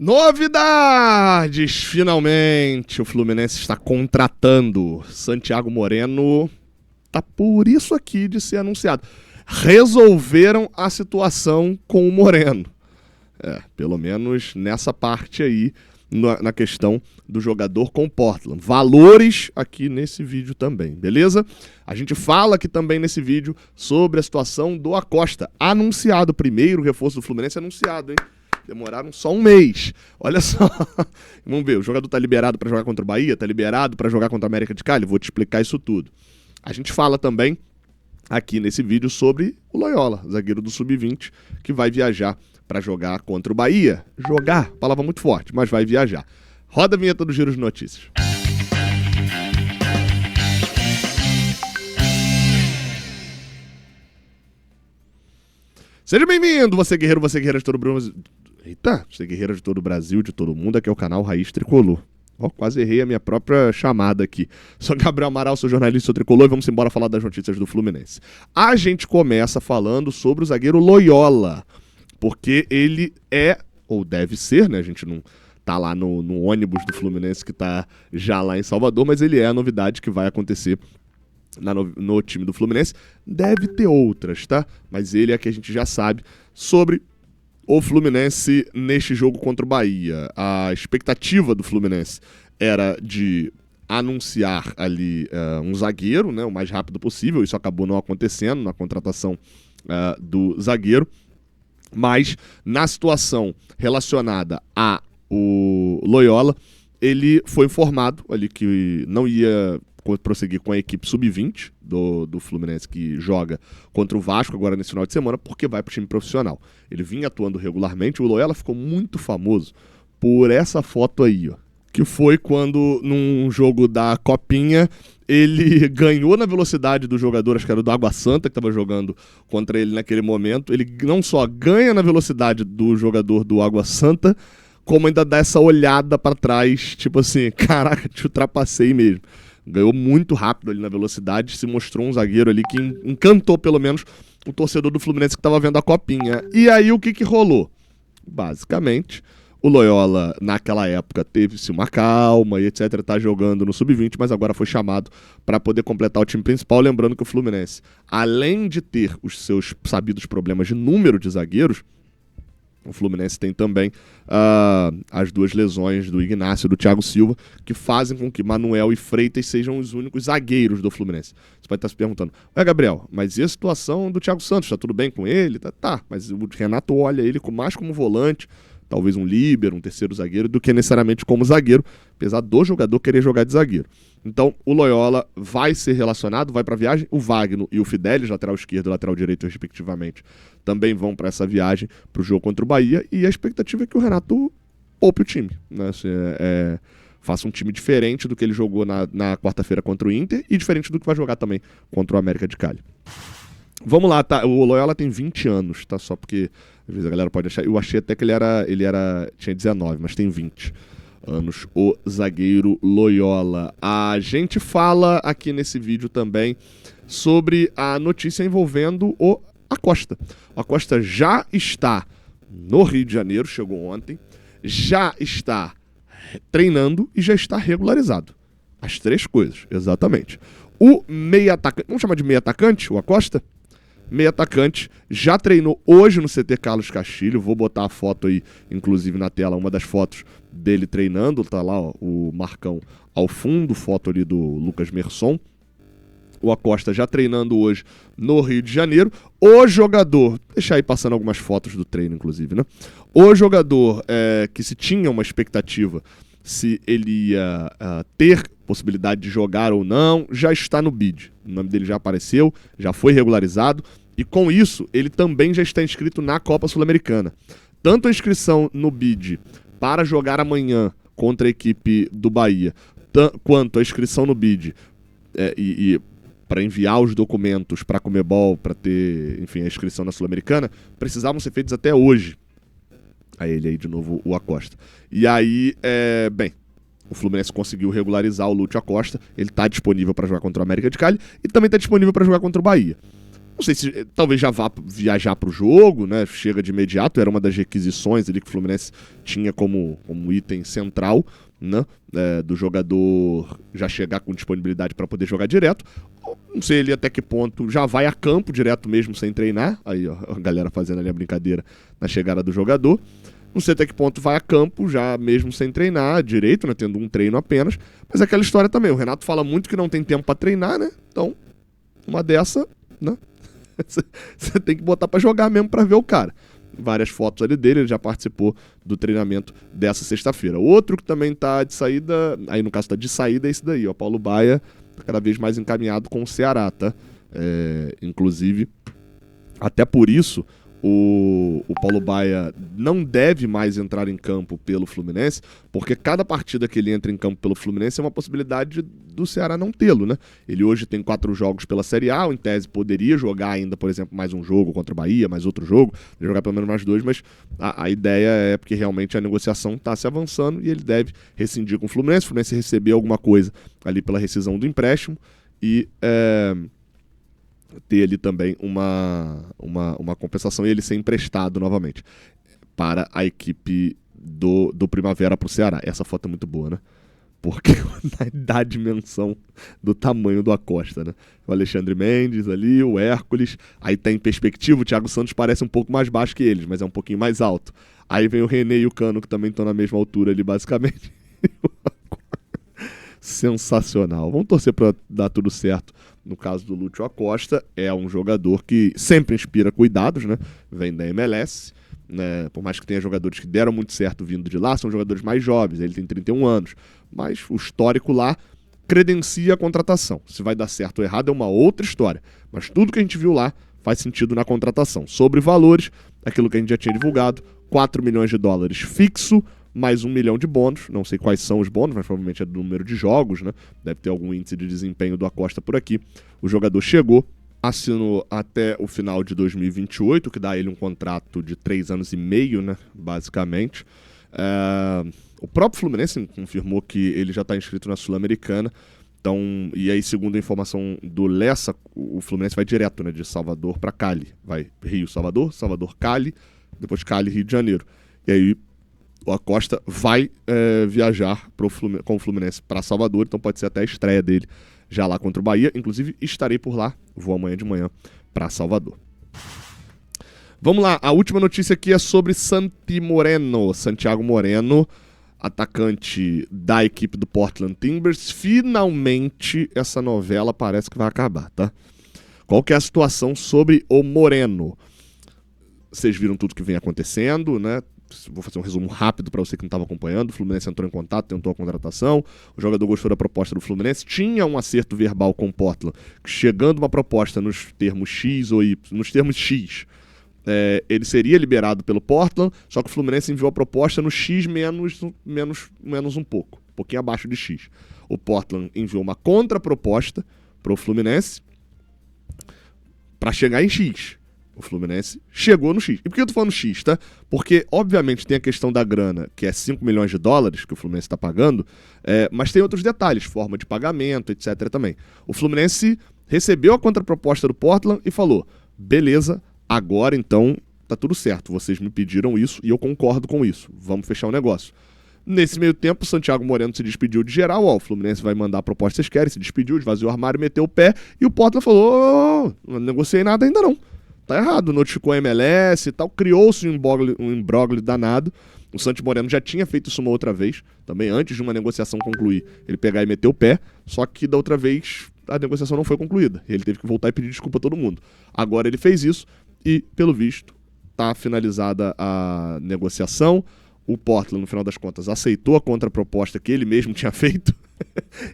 Novidades! Finalmente, o Fluminense está contratando. Santiago Moreno tá por isso aqui de ser anunciado. Resolveram a situação com o Moreno. Pelo menos nessa parte aí, na questão do jogador com o Portland. Valores aqui nesse vídeo também, beleza? A gente fala aqui também nesse vídeo sobre a situação do Acosta. Anunciado, primeiro reforço do Fluminense anunciado, hein? Demoraram só um mês. Olha só. Vamos ver, o jogador tá liberado para jogar contra o Bahia? Tá liberado para jogar contra a América de Cali? Vou te explicar isso tudo. A gente fala também aqui nesse vídeo sobre o Loyola, zagueiro do Sub-20, que vai viajar para jogar contra o Bahia. Jogar, palavra muito forte, mas vai viajar. Roda a vinheta do Giro de Notícias. Seja bem-vindo, você guerreiro de todo o Brasil. Eita, você guerreiro de todo o Brasil, de todo mundo, aqui é o canal Raiz Tricolor. Quase errei a minha própria chamada aqui. Sou Gabriel Amaral, sou jornalista, sou tricolor e vamos embora falar das notícias do Fluminense. A gente começa falando sobre o zagueiro Loyola, porque ele é, ou deve ser, né? A gente não tá lá no ônibus do Fluminense que tá já lá em Salvador, mas ele é a novidade que vai acontecer no time do Fluminense. Deve ter outras, tá? Mas ele é a que a gente já sabe sobre o Fluminense neste jogo contra o Bahia. A expectativa do Fluminense era de anunciar ali um zagueiro, né, o mais rápido possível. Isso acabou não acontecendo na contratação do zagueiro. Mas na situação relacionada a o Loyola, ele foi informado ali que não ia prosseguir com a equipe sub-20 do Fluminense, que joga contra o Vasco agora nesse final de semana, porque vai para o time profissional. Ele vinha atuando regularmente. O Loyola ficou muito famoso por essa foto aí, ó, que foi quando, num jogo da Copinha, ele ganhou na velocidade do jogador, acho que era do Água Santa, que estava jogando contra ele naquele momento. Ele não só ganha na velocidade do jogador do Água Santa, como ainda dá essa olhada para trás, tipo assim, caraca, te ultrapassei mesmo. Ganhou muito rápido ali na velocidade, se mostrou um zagueiro ali que encantou pelo menos o torcedor do Fluminense que estava vendo a Copinha. E aí o que rolou? Basicamente, o Loyola naquela época teve-se uma calma e etc, tá jogando no Sub-20, mas agora foi chamado para poder completar o time principal. Lembrando que o Fluminense, além de ter os seus sabidos problemas de número de zagueiros, o Fluminense tem também as duas lesões do Ignacio e do Thiago Silva, que fazem com que Manuel e Freitas sejam os únicos zagueiros do Fluminense. Você pode estar se perguntando, Gabriel, mas e a situação do Thiago Santos? Tá tudo bem com ele? Tá, mas o Renato olha ele mais como volante, talvez um líbero, um terceiro zagueiro, do que necessariamente como zagueiro, apesar do jogador querer jogar de zagueiro. Então, o Loyola vai ser relacionado, vai para a viagem. O Wagner e o Fidelis, lateral esquerdo e lateral direito, respectivamente, também vão para essa viagem, para o jogo contra o Bahia. E a expectativa é que o Renato poupe o time, né? Faça um time diferente do que ele jogou na quarta-feira contra o Inter e diferente do que vai jogar também contra o América de Cali. Vamos lá, tá? O Loyola tem 20 anos, tá? Só porque às vezes a galera pode achar. Eu achei até que tinha 19, mas tem 20 anos, o zagueiro Loyola. A gente fala aqui nesse vídeo também sobre a notícia envolvendo o Acosta. O Acosta já está no Rio de Janeiro, chegou ontem, já está treinando e já está regularizado. As três coisas, exatamente. O meia atacante, vamos chamar de meia atacante, o Acosta? Meia atacante, já treinou hoje no CT Carlos Castilho. Vou botar a foto aí, inclusive na tela, uma das fotos dele treinando. Tá lá, ó, o Marcão ao fundo, foto ali do Lucas Merson. O Acosta já treinando hoje no Rio de Janeiro. O jogador, vou deixar aí passando algumas fotos do treino, inclusive, né? O jogador que se tinha uma expectativa se ele ia ter possibilidade de jogar ou não, já está no bid. O nome dele já apareceu, já foi regularizado, e com isso, ele também já está inscrito na Copa Sul-Americana. Tanto a inscrição no bid para jogar amanhã contra a equipe do Bahia, quanto a inscrição no bid e para enviar os documentos para a Conmebol, para ter, enfim, a inscrição na Sul-Americana, precisavam ser feitos até hoje. A ele aí, de novo, o Acosta. E aí, bem, o Fluminense conseguiu regularizar o Lúcio Acosta. Ele está disponível para jogar contra o América de Cali e também está disponível para jogar contra o Bahia. Não sei se talvez já vá viajar para o jogo, né? Chega de imediato, era uma das requisições ali que o Fluminense tinha como item central, né? Do jogador já chegar com disponibilidade para poder jogar direto. Não sei ele até que ponto já vai a campo direto mesmo sem treinar. Aí, ó, a galera fazendo ali a brincadeira na chegada do jogador. Não sei até que ponto vai a campo já mesmo sem treinar direito, né? Tendo um treino apenas. Mas é aquela história também. O Renato fala muito que não tem tempo para treinar, né? Então, uma dessa, né? Você tem que botar pra jogar mesmo pra ver o cara. Várias fotos ali dele, ele já participou do treinamento dessa sexta-feira. Outro que também tá de saída, aí no caso tá de saída, é esse daí, ó. Paulo Baia tá cada vez mais encaminhado com o Ceará, tá? Inclusive, até por isso, o Paulo Baia não deve mais entrar em campo pelo Fluminense, porque cada partida que ele entra em campo pelo Fluminense é uma possibilidade do Ceará não tê-lo, né? Ele hoje tem 4 jogos pela Série A, em tese poderia jogar ainda, por exemplo, mais um jogo contra o Bahia, mais outro jogo, jogar pelo menos mais 2, mas a ideia é porque realmente a negociação está se avançando e ele deve rescindir com o Fluminense receber alguma coisa ali pela rescisão do empréstimo e ter ali também uma compensação e ele ser emprestado novamente para a equipe do Primavera para o Ceará. Essa foto é muito boa, né? Porque dá a dimensão do tamanho do Acosta, né? O Alexandre Mendes ali, o Hércules, aí tá em perspectiva, o Thiago Santos parece um pouco mais baixo que eles, mas é um pouquinho mais alto. Aí vem o René e o Cano, que também estão na mesma altura ali, basicamente. Sensacional. Vamos torcer para dar tudo certo. No caso do Lúcio Acosta, é um jogador que sempre inspira cuidados, né? Vem da MLS, né? Por mais que tenha jogadores que deram muito certo vindo de lá, são jogadores mais jovens, ele tem 31 anos. Mas o histórico lá credencia a contratação. Se vai dar certo ou errado é uma outra história. Mas tudo que a gente viu lá faz sentido na contratação. Sobre valores, aquilo que a gente já tinha divulgado, 4 milhões de dólares fixo, mais 1 milhão de bônus. Não sei quais são os bônus, mas provavelmente é do número de jogos, né? Deve ter algum índice de desempenho do Acosta por aqui. O jogador chegou, assinou até o final de 2028, que dá a ele um contrato de 3 anos e meio, né? Basicamente. O próprio Fluminense confirmou que ele já está inscrito na Sul-Americana. Então, e aí, segundo a informação do Lessa, o Fluminense vai direto, né? De Salvador para Cali. Vai Rio-Salvador, Salvador-Cali, depois Cali-Rio de Janeiro. E aí o Acosta vai viajar com o Fluminense para Salvador, então pode ser até a estreia dele já lá contra o Bahia. Inclusive, estarei por lá, vou amanhã de manhã para Salvador. Vamos lá, a última notícia aqui é sobre Santiago Moreno, atacante da equipe do Portland Timbers. Finalmente, essa novela parece que vai acabar, tá? Qual que é a situação sobre o Moreno? Vocês viram tudo que vem acontecendo, né? Vou fazer um resumo rápido para você que não estava acompanhando. O Fluminense entrou em contato, tentou a contratação. O jogador gostou da proposta do Fluminense. Tinha um acerto verbal com o Portland, chegando uma proposta nos termos X ou Y, nos termos X. Ele seria liberado pelo Portland, só que o Fluminense enviou a proposta no X menos um pouco, um pouquinho abaixo de X. O Portland enviou uma contraproposta para o Fluminense para chegar em X. O Fluminense chegou no X. E por que eu tô falando X, tá? Porque, obviamente, tem a questão da grana, que é 5 milhões de dólares que o Fluminense está pagando, mas tem outros detalhes, forma de pagamento, etc. também. O Fluminense recebeu a contraproposta do Portland e falou, beleza, agora então tá tudo certo, vocês me pediram isso e eu concordo com isso, vamos fechar o negócio. Nesse meio tempo, o Santiago Moreno se despediu de geral, o Fluminense vai mandar a proposta que vocês querem, se despediu, esvaziou o armário, meteu o pé, e o Portland falou, não negociei nada ainda não. Tá errado, notificou a MLS e tal, criou-se um imbróglio danado. O Santi Moreno já tinha feito isso uma outra vez, também antes de uma negociação concluir, ele pegar e meter o pé, só que da outra vez a negociação não foi concluída. Ele teve que voltar e pedir desculpa a todo mundo. Agora ele fez isso e, pelo visto, tá finalizada a negociação. O Portland, no final das contas, aceitou a contraproposta que ele mesmo tinha feito.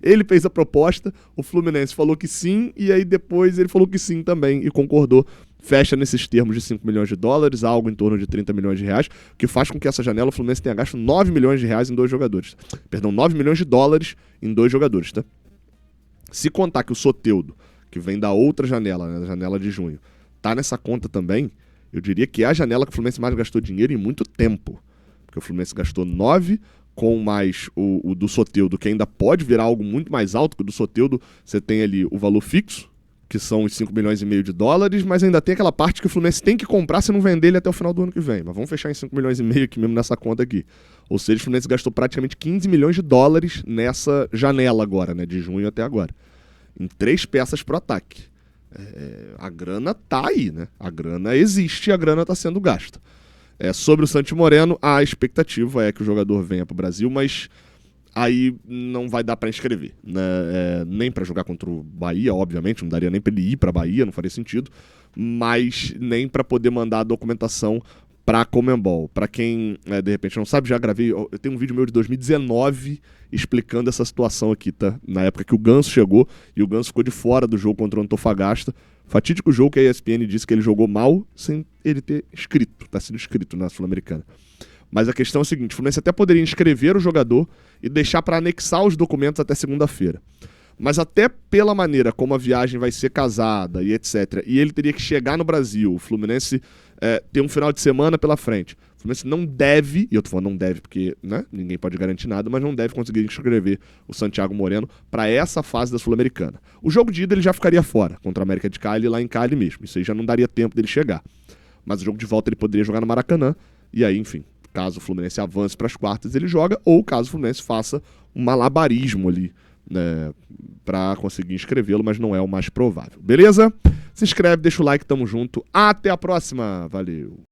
Ele fez a proposta, o Fluminense falou que sim, e aí depois ele falou que sim também e concordou. Fecha nesses termos de 5 milhões de dólares, algo em torno de 30 milhões de reais, que faz com que essa janela o Fluminense tenha gasto 9 milhões de reais em 2 jogadores. Perdão, 9 milhões de dólares em 2 jogadores, tá? Se contar que o Soteldo, que vem da outra janela, né, da janela de junho, tá nessa conta também, eu diria que é a janela que o Fluminense mais gastou dinheiro em muito tempo. Porque o Fluminense gastou 9, com mais o do Soteldo, que ainda pode virar algo muito mais alto, que o do Soteldo você tem ali o valor fixo, que são os 5 milhões e meio de dólares, mas ainda tem aquela parte que o Fluminense tem que comprar se não vender ele até o final do ano que vem. Mas vamos fechar em 5 milhões e meio aqui mesmo nessa conta aqui. Ou seja, o Fluminense gastou praticamente 15 milhões de dólares nessa janela agora, né, de junho até agora, em 3 peças pro ataque. A grana tá aí, né? A grana existe e a grana tá sendo gasta. Sobre o Santi Moreno, a expectativa é que o jogador venha pro Brasil, mas aí não vai dar para inscrever, né? Nem para jogar contra o Bahia, obviamente, não daria nem para ele ir para Bahia, não faria sentido, mas nem para poder mandar a documentação para a Conmebol. Para quem de repente não sabe, já gravei, eu tenho um vídeo meu de 2019 explicando essa situação aqui, tá? Na época que o Ganso chegou e o Ganso ficou de fora do jogo contra o Antofagasta, fatídico jogo que a ESPN disse que ele jogou mal sem ele ter inscrito, tá sendo inscrito na Sul-Americana. Mas a questão é a seguinte, o Fluminense até poderia inscrever o jogador e deixar para anexar os documentos até segunda-feira. Mas até pela maneira como a viagem vai ser casada e etc, e ele teria que chegar no Brasil, o Fluminense tem um final de semana pela frente. O Fluminense não deve, e eu tô falando não deve porque, né, ninguém pode garantir nada, mas não deve conseguir inscrever o Santiago Moreno para essa fase da Sul-Americana. O jogo de ida ele já ficaria fora, contra a América de Cali, lá em Cali mesmo. Isso aí já não daria tempo dele chegar. Mas o jogo de volta ele poderia jogar no Maracanã, e aí, enfim, caso o Fluminense avance para as quartas, ele joga, ou caso o Fluminense faça um malabarismo ali, né, para conseguir inscrevê-lo, mas não é o mais provável. Beleza? Se inscreve, deixa o like, tamo junto. Até a próxima. Valeu!